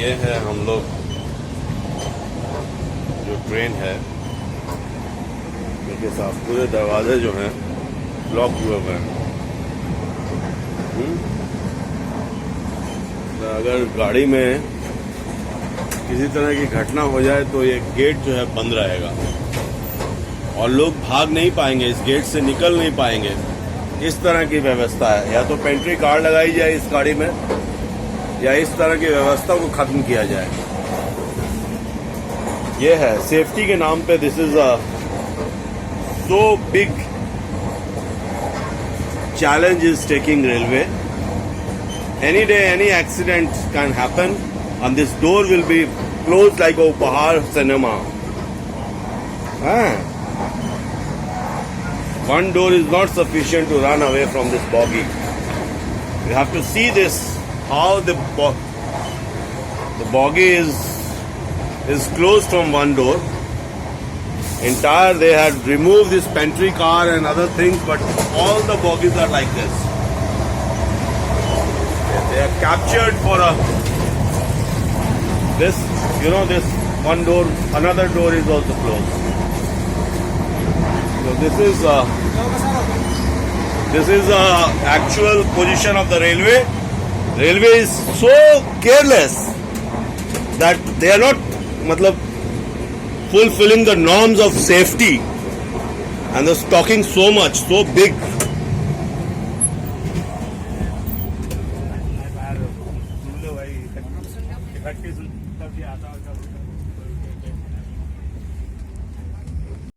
ये है हम लोग जो ट्रेन है इनके साथ पूरे दरवाजे जो हैं ब्लॉक हुए हुए हैं। अगर गाड़ी में किसी तरह की घटना हो जाए तो ये गेट जो है बंद रहेगा और लोग भाग नहीं पाएंगे, इस गेट से निकल नहीं पाएंगे। इस तरह की व्यवस्था है, या तो पेंट्री कार लगाई जाए इस गाड़ी में या इस तरह की व्यवस्था को खत्म किया जाए। ये है सेफ्टी के नाम पे, this is a so big challenge is taking railway. Any day, any accident can happen, and this door will be closed like a Upahar cinema. One door is not sufficient to run away from this bogie. You have to see this, how the bogie is closed from one door. Entire, they had removed this pantry car and other things, but all the bogies are like this. They are captured for this, this one door, another door is also closed. So this is actual position of the railway. Railway is so careless that they are not, fulfilling the norms of safety, and they're talking so much, so big.